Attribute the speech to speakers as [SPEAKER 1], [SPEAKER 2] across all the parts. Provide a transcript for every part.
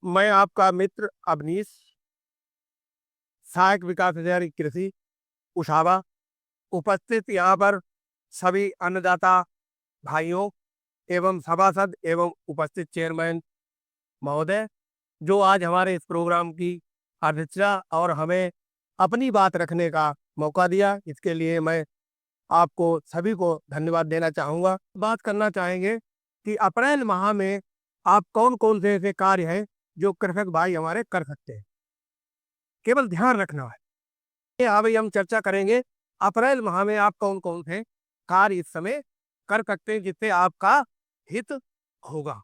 [SPEAKER 1] मैं आपका मित्र अवनीश, सहायक विकास अधिकारी कृषि, उठावा, उपस्थित यहाँ पर सभी अन्नदाता भाइयों एवं सभासद एवं उपस्थित चेयरमैन महोदय, जो आज हमारे इस प्रोग्राम की अध्यक्षता और हमें अपनी बात रखने का मौका दिया, इसके लिए मैं आपको सभी को धन्यवाद देना चाहूँगा। बात करना चाहेंगे कि अप्रैल माह में आप कौन-कौन से ऐसे कार्य हैं, जो कृषक भाई हमारे कर सकते हैं। केवल ध्यान रखना है। हाँ भाई, हम चर्चा करेंगे अप्रैल माह में आप कौन-कौन से कार्य इस समय कर सकते हैं, जिससे आपका हित होगा।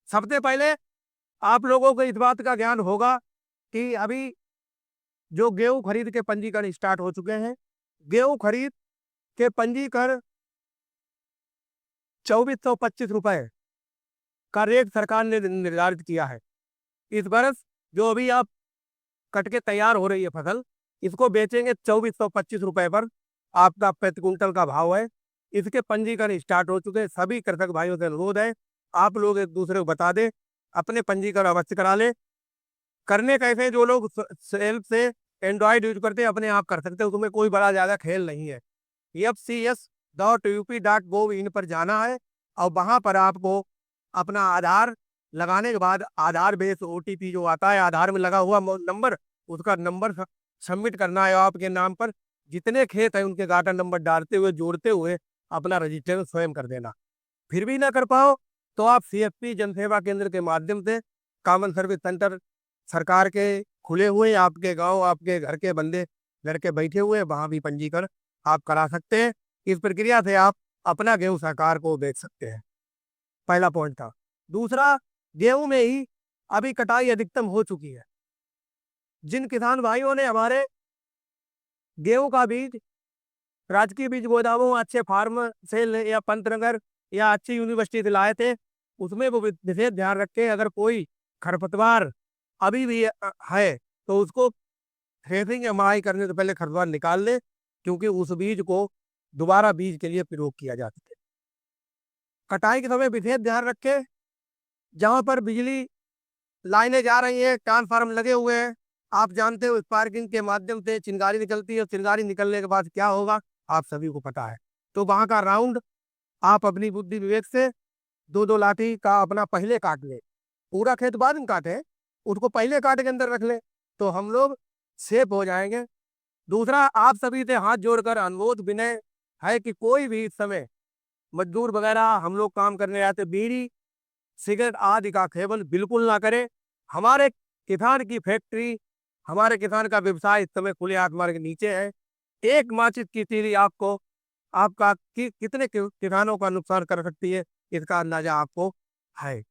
[SPEAKER 1] सबसे पहले आप लोगों को इस बात का ज्ञान होगा कि अभी जो गेहूँ खरीद के पंजीकरण स्टार्ट हो चुके हैं। गेहूँ खरीद के पंजीकरण 2425 रुपए का रेट सरकार ने निर्धारित किया है। इस बरस जो अभी आप कट के तैयार हो रही है फसल, इसको बेचेंगे 2425 रुपए पर। आपका प्रति कुंटल का भाव है। इसके पंजीकरण स्टार्ट हो चुके हैं। सभी कृषक भाइयों से अनुरोध है, आप लोग एक दूसरे को बता दें, अपने पंजीकरण अवश्य करा लें। करने कैसे हैं, जो लोग सेल्फ से एंड्रॉइड यूज करते हैं अपने आप कर सकते हैं, उसमें कोई बड़ा ज्यादा खेल नहीं है। fcs.up.gov.in पर जाना है और वहां पर आपको अपना आधार लगाने के बाद आधार बेस ओटीपी जो आता है आधार में लगा हुआ नंबर, उसका नंबर सबमिट करना है। आपके नाम पर जितने खेत है उनके गाटा नंबर डालते हुए जोड़ते हुए अपना रजिस्ट्रेशन स्वयं कर देना। फिर भी ना कर पाओ तो आप सीएसपी जनसेवा केंद्र के माध्यम से कॉमन सर्विस सेंटर सरकार के खुले हुए, आपके गांव आपके घर के बंदे लड़के बैठे हुए, वहां भी पंजीकरण आप करा सकते हैं। इस प्रक्रिया से आप अपना गेहूं सरकार को बेच सकते हैं। पहला पॉइंट था। दूसरा, गेहूं में ही अभी कटाई अधिकतम हो चुकी है। जिन किसान भाइयों ने हमारे गेहूं का बीज राजकीय बीज गोदामों, अच्छे फार्म से या पंतनगर या अच्छी यूनिवर्सिटी से लाए थे, उसमें वो विशेष ध्यान रखें, अगर कोई खरपतवार अभी भी है तो उसको थ्रेसिंग या मड़ाई करने से पहले खरपतवार निकाल ले, क्योंकि उस बीज को दोबारा बीज के लिए प्रयोग किया जा सके। कटाई के समय विशेष ध्यान रखें, जहां पर बिजली लाइनें जा रही हैं, ट्रांसफार्मर लगे हुए हैं, आप जानते हो स्पार्किंग के माध्यम से चिंगारी निकलती है, चिंगारी निकलने के बाद क्या होगा आप सभी को पता है। तो वहां का राउंड आप अपनी बुद्धि विवेक से दो दो लाठी का अपना पहले काट ले। पूरा खेत बाद में काटे, उसको पहले काट के अंदर रख ले, तो हम लोग सेफ हो जाएंगे। दूसरा, आप सभी से हाथ जोड़कर अनुरोध विनय है कि कोई भी इस समय मजदूर वगैरह हम लोग काम करने आते, बीड़ी सिगरेट आदि का सेवन बिल्कुल ना करें। हमारे किसान की फैक्ट्री, हमारे किसान का व्यवसाय इस समय खुले आसमान के नीचे है। एक माचिस की तीली आपको आपका कितने किसानों का नुकसान कर सकती है, इसका अंदाजा आपको है।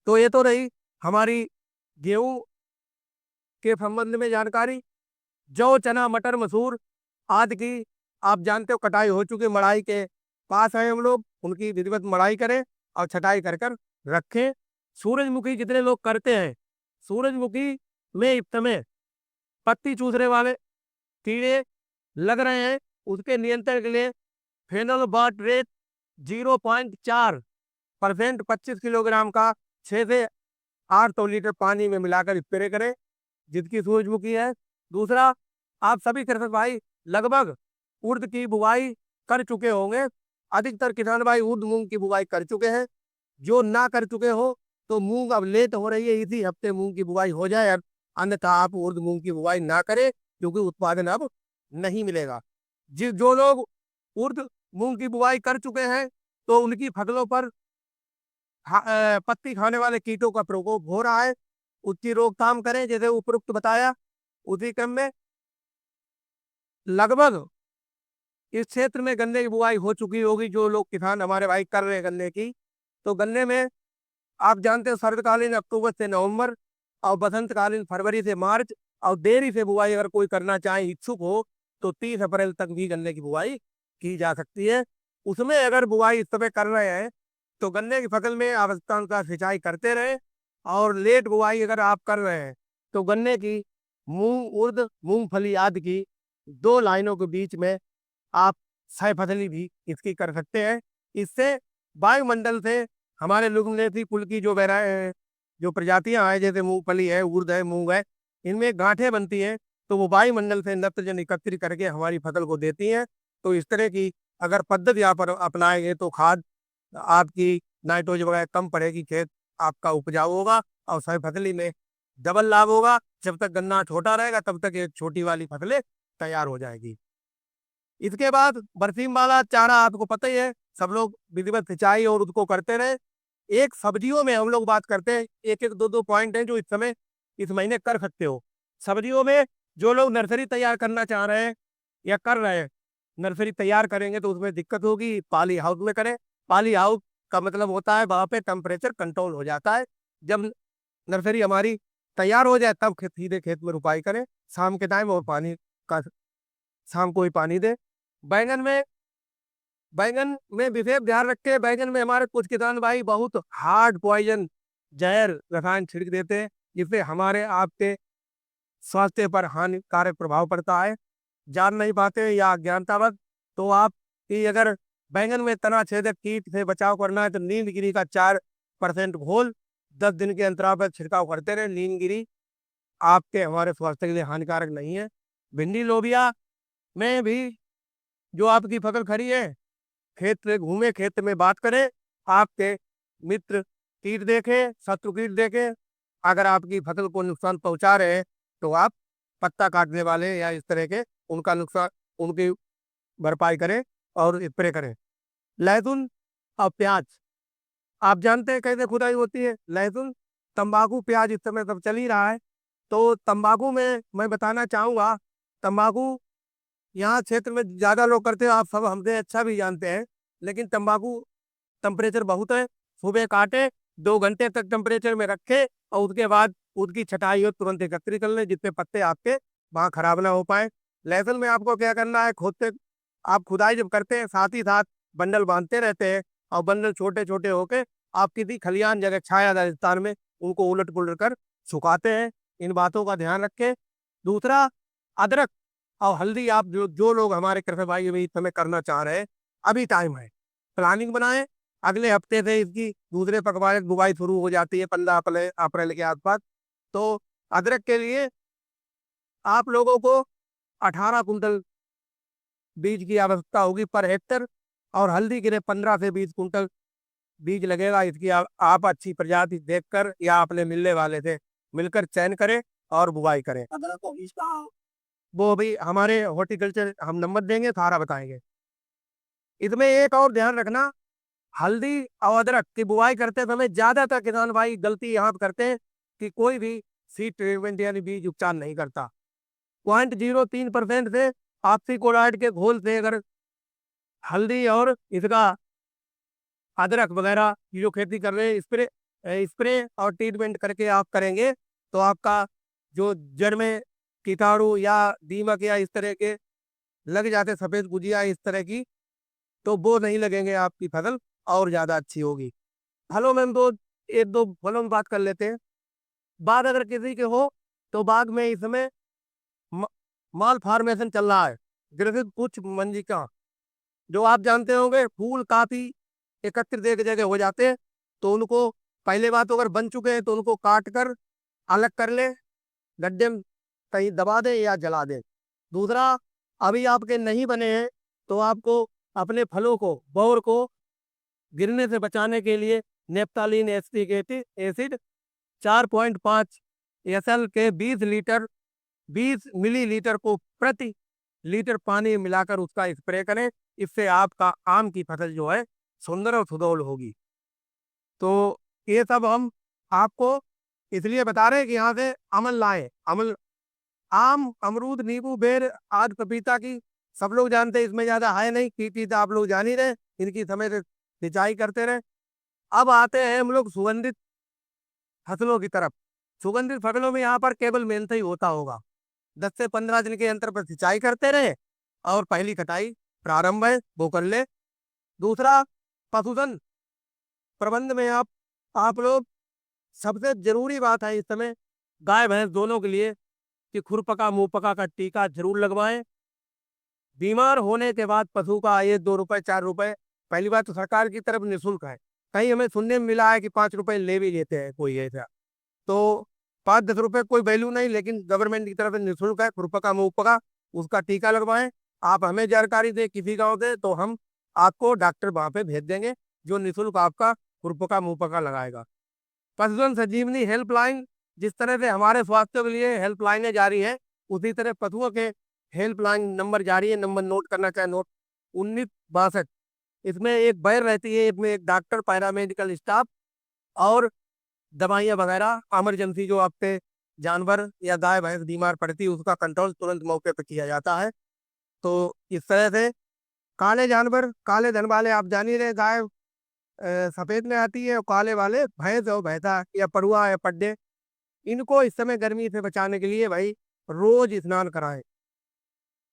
[SPEAKER 1] तो ये तो रही हमारी गेहूं के संबंध में जानकारी। जौ चना मटर मसूर आदि की आप जानते हो कटाई हो चुकी, मड़ाई के पास है हम लोग, उनकी विधिवत मड़ाई करें और छटाई कर कर रखें। सूरजमुखी जितने लोग करते हैं, सूरजमुखी में इस समय पत्ती चूसने वाले कीड़े लग रहे हैं, उसके नियंत्रण के लिए फेनोल्बुटारेट 0.4% 25 किलोग्राम का 6 से 800 लीटर पानी में मिलाकर स्प्रे करें, जिसकी सूरजमुखी है। दूसरा, आप सभी कृषक भाई लगभग उर्द की बुवाई कर चुके होंगे। अधिकतर किसान भाई उर्द मूंग की बुवाई कर चुके हैं। जो ना कर चुके हो तो मूंग अब लेट हो रही है, इसी हफ्ते मूंग की बुवाई हो जाए, अन्यथा आप उर्द मूंग की बुवाई ना करें, क्योंकि उत्पादन अब नहीं मिलेगा। जो लोग उर्द मूंग की बुवाई कर चुके हैं तो उनकी फसलों पर पत्ती खाने वाले कीटों का प्रकोप हो रहा है, उसकी रोकथाम करें जैसे उपरोक्त बताया। उसी क्रम में लगभग इस क्षेत्र में गन्ने की बुआई हो चुकी होगी, जो लोग किसान हमारे भाई कर रहे हैं गन्ने की। तो गन्ने में आप जानते हो शरदकालीन अक्टूबर से नवंबर और बसंतकालीन फरवरी से मार्च, और देरी से बुआई अगर कोई करना चाहे इच्छुक हो तो 30 अप्रैल तक भी गन्ने की बुआई की जा सकती है। उसमें अगर बुआई इस समय कर रहे हैं तो गन्ने की फसल में आवश्यकता अनुसार सिंचाई करते रहे, और लेट बुआई अगर आप कर रहे हैं तो गन्ने की मूंग उर्द मूंगफली आदि की 2 लाइनों के बीच में आप सह फसली भी इसकी कर सकते हैं। इससे वायुमंडल से हमारे लुमिनेसी कुल की जो जो प्रजातियां हैं जैसे मूंगफली है, उड़द है, मूंग है, इनमें गांठें बनती हैं, तो वो वायुमंडल से नाइट्रोजन एकत्रित करके हमारी फसल को देती हैं। तो इस तरह की अगर पद्धति आप अपनाएंगे तो खाद आपकी नाइट्रोजन वगैरह कम पड़ेगी, खेत आपका उपजाऊ होगा और सही फसली में डबल लाभ होगा। जब तक गन्ना छोटा रहेगा तब तक एक छोटी वाली फसलें तैयार हो जाएगी। इसके बाद बरसीम वाला चारा आपको पता ही है, सब लोग विधिवत सिंचाई और उसको करते रहे। एक सब्जियों में हम लोग बात करते हैं, एक एक दो दो पॉइंट हैं जो इस समय इस महीने कर सकते हो। सब्जियों में जो लोग नर्सरी तैयार करना चाह रहे हैं या कर रहे हैं, नर्सरी तैयार करेंगे तो उसमें दिक्कत होगी, पाली हाउस में करें। पाली हाउस का मतलब होता है वहां पे टेम्परेचर कंट्रोल हो जाता है। जब नर्सरी हमारी तैयार हो जाए तब सीधे खेत में रुपाई करें, शाम के टाइम और पानी का शाम को ही पानी दे। बैंगन में बैंगन में विशेष ध्यान रखे, बैंगन में हमारे कुछ किसान भाई बहुत हार्ड पॉइजन जहर रसायन छिड़क देते हैं, जिससे हमारे आपके स्वास्थ्य पर हानिकारक प्रभाव पड़ता है, जान नहीं पाते या अज्ञानतावश। तो आप कि अगर बैंगन में तना छेदक कीट से बचाव करना है तो नीलगिरी का 4% घोल 10 दिन के अंतराल पर छिड़काव करते रहे। नीलगिरी आपके हमारे स्वास्थ्य के लिए हानिकारक नहीं है। भिंडी लोबिया में भी जो आपकी फसल खड़ी है, खेत में घूमे, खेत में बात करें, आपके मित्र कीट देखे, शत्रु कीट देखे, अगर आपकी फसल को नुकसान पहुंचा रहे हैं तो आप पत्ता काटने वाले या इस तरह के उनका नुकसान उनकी भरपाई करें और स्प्रे करें। लहसुन और प्याज आप जानते हैं कैसे खुदाई होती है। लहसुन, तंबाकू, प्याज इस समय सब चल ही रहा है। तो तंबाकू में मैं बताना चाहूंगा, तंबाकू यहाँ क्षेत्र में ज्यादा लोग करते हैं, आप सब हमसे अच्छा भी जानते हैं। लेकिन तंबाकू टेम्परेचर बहुत है, सुबह काटे, 2 घंटे तक टेम्परेचर में रखे और उसके बाद उसकी छटाई हो तुरंत एकत्रित कर ले, जितने पत्ते आपके वहां खराब ना हो पाए। लहसुन में आपको क्या करना है, खुद से आप खुदाई जब करते हैं साथ ही साथ बंडल बांधते रहते हैं और बंडल छोटे छोटे होके आप किसी खलियान जगह छायादार स्थान में उनको उलट पुलट कर सुखाते हैं। इन बातों का ध्यान रखें। दूसरा, अदरक और हल्दी आप जो लोग हमारे कृषक भाई अभी इस समय करना चाह रहे हैं, अभी टाइम है, प्लानिंग बनाएं। अगले हफ्ते से इसकी दूसरे पखवाड़े की बुवाई शुरू हो जाती है, 15 अप्रैल के आसपास। तो अदरक के लिए आप लोगों को 18 कुंटल बीज की आवश्यकता होगी पर हेक्टर, और हल्दी के लिए 15 से 20 कुंटल बीज लगेगा। इसकी आप अच्छी प्रजाति देखकर या अपने मिलने वाले से मिलकर चयन करें और बुवाई करें। अदरक को इसका वो भी हमारे हॉर्टिकल्चर हम नंबर देंगे, सारा बताएंगे। इसमें एक और ध्यान रखना, हल्दी और अदरक की बुआई करते समय ज्यादातर किसान भाई गलती यहाँ पे करते हैं कि कोई भी सीड ट्रीटमेंट यानी बीज उपचार नहीं करता। 0.03% से आपसी क्लोराइड के घोल से अगर हल्दी और इसका अदरक वगैरह की जो खेती कर रहे हैं स्प्रे स्प्रे और ट्रीटमेंट करके आप करेंगे तो आपका जो जड़ में कीटाणु या दीमक या इस तरह के लग जाते सफेद गुजिया इस तरह की, तो वो नहीं लगेंगे, आपकी फसल और ज्यादा अच्छी होगी। फलों में हम तो एक दो फलों में बात कर लेते हैं। बाग अगर किसी के हो तो बाग में इस समय म- माल फार्मेशन चल रहा है, ग्रसित कुछ मंजिका, जो आप जानते होंगे फूल काफी एकत्रित एक जगह हो जाते हैं। तो उनको पहले बात तो अगर बन चुके हैं तो उनको काट कर अलग कर ले, गड्ढे में कहीं दबा दे या जला दे। दूसरा, अभी आपके नहीं बने हैं तो आपको अपने फलों को बौर को गिरने से बचाने के लिए नेप्थालीन एसिटिक एसिड 4.5 SL के 20 मिलीलीटर को प्रति लीटर पानी में मिलाकर उसका स्प्रे करें। इससे आपका आम की फसल जो है सुंदर और सुडौल होगी। तो ये सब हम आपको इसलिए बता रहे हैं कि यहाँ से अमल लाए। अमल, आम, अमरूद, नींबू, बेर आदि पपीता की सब लोग जानते हैं, इसमें ज्यादा है नहीं, कीटी तो आप लोग जान ही रहे, इनकी समय से सिंचाई करते रहे। अब आते हैं हम लोग सुगंधित फसलों की तरफ। सुगंधित फसलों में यहाँ पर केवल मेहनत ही होता होगा, 10 से 15 दिन के अंतर पर सिंचाई करते रहे और पहली कटाई प्रारंभ है वो कर ले। दूसरा, पशुधन प्रबंध में आप लोग सबसे जरूरी बात है इस समय गाय भैंस दोनों के लिए कि खुरपका मुंहपका का टीका जरूर लगवाएं। बीमार होने के बाद पशु का 1-2 रुपए 4 रुपए पहली बात तो सरकार की तरफ निःशुल्क है, कहीं हमें सुनने में मिला है कि 5 रुपए ले भी लेते हैं कोई ऐसा। तो 5-10 रुपए कोई वैल्यू नहीं, लेकिन गवर्नमेंट की तरफ से निःशुल्क है, खुरपका मुहपका, उसका टीका लगवाएं। आप हमें जानकारी दें किसी गांव से, तो हम आपको डॉक्टर वहां पे भेज देंगे जो निःशुल्क आपका खुरपका मुहपका लगाएगा। पशुधन संजीवनी हेल्पलाइन, जिस तरह से हमारे स्वास्थ्य के लिए हेल्पलाइनें जारी है, उसी तरह पशुओं के हेल्पलाइन नंबर जारी है। नंबर नोट करना चाहे नोट, 1962। इसमें एक बैर रहती है, इसमें एक डॉक्टर, पैरामेडिकल स्टाफ और दवाइयाँ वगैरह, इमरजेंसी जो आपके जानवर या गाय भैंस बीमार पड़ती है उसका कंट्रोल तुरंत मौके पर किया जाता है। तो इस तरह से काले जानवर, काले धन वाले आप जान ही रहे, गाय सफेद में आती है, और काले वाले भैंस और भैंसा या पड़ुआ या पड्डे, इनको इस समय गर्मी से बचाने के लिए भाई रोज स्नान कराएं,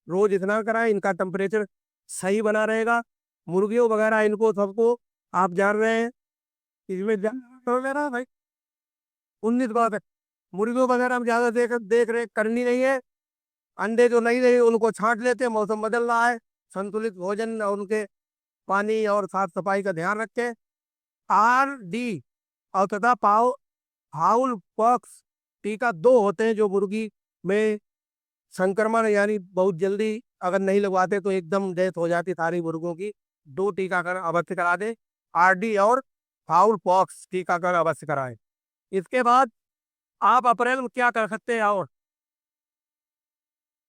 [SPEAKER 1] रोज स्नान कराएं, इनका टेम्परेचर सही बना रहेगा। मुर्गियों वगैरह इनको सबको आप जान रहे हैं, इसमें वगैरह भाई 19 बात है, मुर्गियों वगैरह हम ज्यादा देख रेख करनी नहीं है। अंडे जो नहीं रहे उनको छांट लेते हैं, मौसम बदल रहा है, संतुलित भोजन और उनके पानी और साफ सफाई का ध्यान रखें। RD और तथा फाउल पॉक्स टीका दो होते हैं जो मुर्गी में संक्रमण यानी बहुत जल्दी अगर नहीं लगवाते तो एकदम डेथ हो जाती सारी मुर्गों की। 2 टीकाकरण अवश्य करा दे, RD और फाउल पॉक्स टीकाकरण अवश्य कराएं। इसके बाद आप अप्रैल में क्या कर सकते हैं, और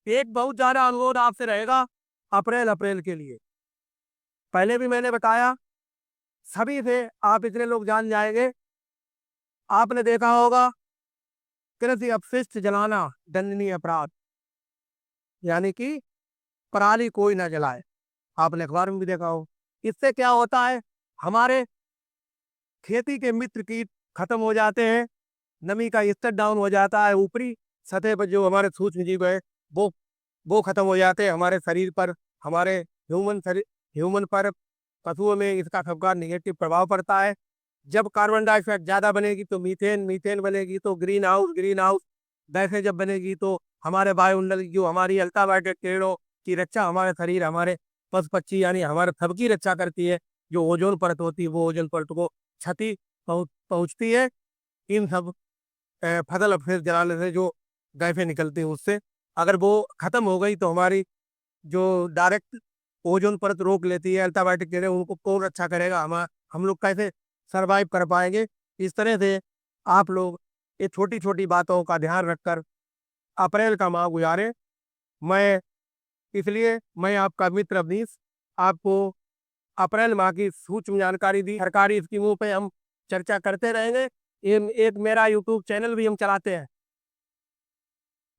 [SPEAKER 1] एक बहुत ज्यादा अनुरोध आपसे रहेगा अप्रैल अप्रैल के लिए। पहले भी मैंने बताया, सभी से आप इतने लोग जान जाएंगे। आपने देखा होगा कृषि अपशिष्ट जलाना दंडनीय अपराध, यानी कि पराली कोई ना जलाए, आपने अखबार में भी देखा हो। इससे क्या होता है, हमारे खेती के मित्र कीट खत्म हो जाते हैं, नमी का स्तर डाउन हो जाता है, ऊपरी सतह पर जो हमारे सूक्ष्म जीव है वो वो खत्म हो जाते हैं हमारे शरीर पर, हमारे ह्यूमन पर, पशुओं में इसका सबका निगेटिव प्रभाव पड़ता है। जब कार्बन डाइऑक्साइड ज्यादा बनेगी तो मीथेन, मीथेन बनेगी तो ग्रीन हाउस गैसें जब बनेगी तो हमारे वायुमंडल की जो हमारी अल्ट्रावायलेट किरणों की रक्षा हमारे शरीर, हमारे पशु पक्षी यानी हमारे सबकी रक्षा करती है। जो ओजोन परत होती है वो ओजोन परत को क्षति पहुंचती है। इन सब फसल अपशिष्ट जलाने से जो गैसें निकलती हैं उससे, अगर वो खत्म हो गई तो हमारी जो डायरेक्ट ओजोन परत रोक लेती है, अल्ट्रावायलेट किरणें, उनको कौन रक्षा करेगा, हम लोग कैसे सरवाइव कर पाएंगे। इस तरह से आप लोग ये छोटी छोटी बातों का ध्यान रखकर अप्रैल का माह गुजारे। मैं इसलिए मैं आपका मित्र अवनीश आपको अप्रैल माह की सूक्ष्म जानकारी दी। सरकारी स्कीमों पे हम चर्चा करते रहेंगे। एक मेरा यूट्यूब चैनल भी हम चलाते हैं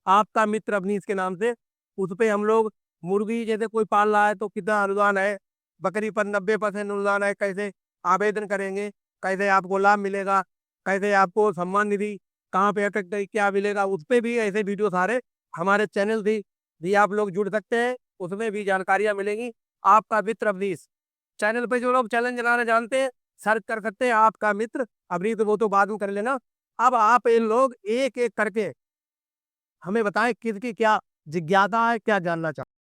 [SPEAKER 1] आपका मित्र अवनीश के नाम से, उस पे हम लोग मुर्गी जैसे कोई पाल रहा है तो कितना अनुदान है, बकरी पर 90% अनुदान है, कैसे आवेदन करेंगे, कैसे आपको लाभ मिलेगा, कैसे आपको सम्मान निधि कहाँ पे अटक गई क्या मिलेगा, उस पे भी ऐसे वीडियो सारे हमारे चैनल भी आप लोग जुड़ सकते हैं, उसमें भी जानकारियां मिलेंगी। आपका मित्र अवनीश चैनल पे जो लोग चैलेंज चलाना जानते हैं सर्च कर सकते हैं आपका मित्र अवनीश, वो तो बाद में कर लेना। अब आप इन लोग एक एक करके हमें बताएं किसकी क्या जिज्ञासा है, क्या जानना चाहते हैं।